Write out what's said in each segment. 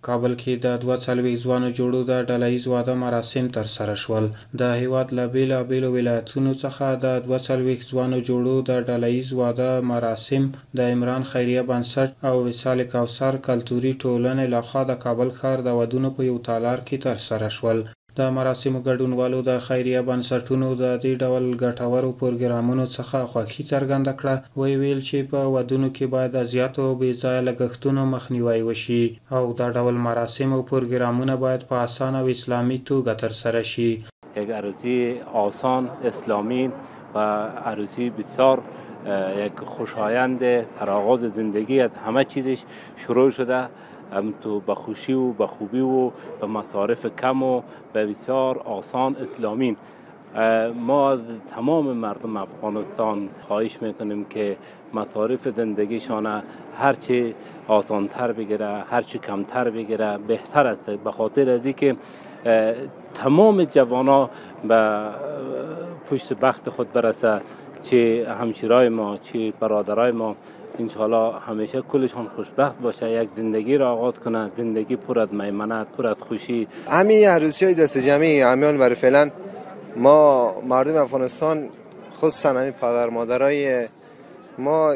کابل کې د 42 ځوانو جوړو د ډلهییز واده مراسم ترسره شول. د هیواد له بېلابېلو ولایتونو څخه د 42 ځوانو جوړو د ډلهییز واده مراسم د عمران خیریه بنسټ او وصال کوثر کلتوري ټولنې لخوا د کابل ښار د ودونو په یو تالار کې ترسره شول. د مراسمو ګډونوالو د خیریه بنسټونو د دې ډول ګټورو پروګرامونو څخه خوښي څرګنده کړه. ویل چې په ودونو کې باید د زیاتو بې ځایه لګښتونو مخنیوی وشي او دا ډول مراسم او پروګرامونه باید په اسانه او اسلامي توګه ترسره شي. یک عروسی آسان، اسلامی و عروسی بسیار یک خوشایند در آغاز زندگی از همه چیزش شروع شده، هم تو به خوشی و به خوبی و به مصارف کم و به بسیار آسان اسلامی. ما از تمام مردم افغانستان خواهش میکنیم که مصارف زندگیشان هرچی آسانتر بگیره، هرچی کمتر بگیره بهتر است، به خاطر از اینکه تمام جوانا به پشت بخت خود برسه، چه همشیرای ما چه برادرای ما انشاءالله همیشه کلشان خوشبخت باشه، یک زندگی را آغاز کنه، زندگی پر از میمنت، پر از خوشی. همین عروسی‌های دست جمعی همیان برای فعلا ما مردم افغانستان خصوصا همین پدر مادرای ما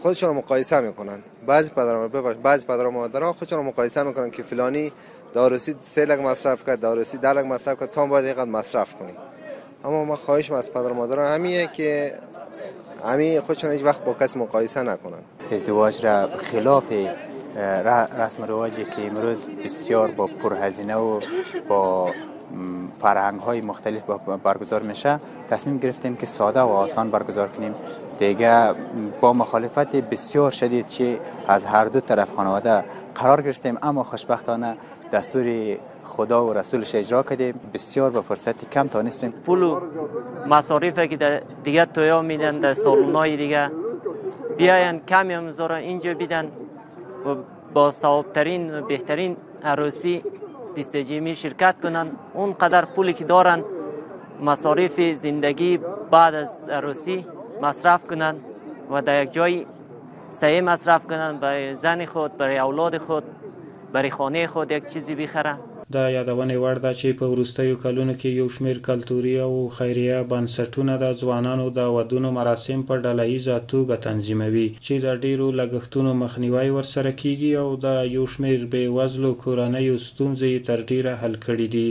خودشون رو مقایسه میکنن. بعضی پدر مادرها خودشون رو مقایسه میکنن که فلانی داروسی 3 لک مصرف کرد، داروسی 10 لک مصرف کرد، تو باید اینقدر مصرف کنی. اما ما خواهشم از پدر مادران همیه که همین خودشون هیچ وقت با کسی مقایسه نکنن. ازدواج را خلاف رسم و رواجی که امروز بسیار با پرهزینه و با فرهنگ های مختلف برگزار میشه، تصمیم گرفتیم که ساده و آسان برگزار کنیم. دیگه با مخالفت بسیار شدید چه از هر دو طرف خانواده قرار گرفتیم، اما خوشبختانه دستور خدا و رسولش اجرا کردیم. بسیار با فرصت کم تانستیم. پول و مصارفی که دیگه تویا میدن در سالونای دیگه بیاین کمی هم زارا اینجا بیدن و با ثوابترین و بهترین عروسی دستجیمی شرکت کنن. اون قدر پولی که دارن مصارف زندگی بعد از عروسی مصرف کنن و در یک جای صحیح مصرف کنن، برای زن خود، برای اولاد خود، برای خانه خود یک چیزی بخرن. د یادونې وړ ده چې په وروستیو کلونو کې یو شمېر کلتوري او خیریه بنسټونه د ځوانانو د ودونو مراسم په ډلهییزه توګه تنظیموي چې د ډیرو لګښتونو مخنیوی ورسره کیږي او د یو شمېر بېوزلو کورنیو ستونزې تر ډیره حل کړي دي.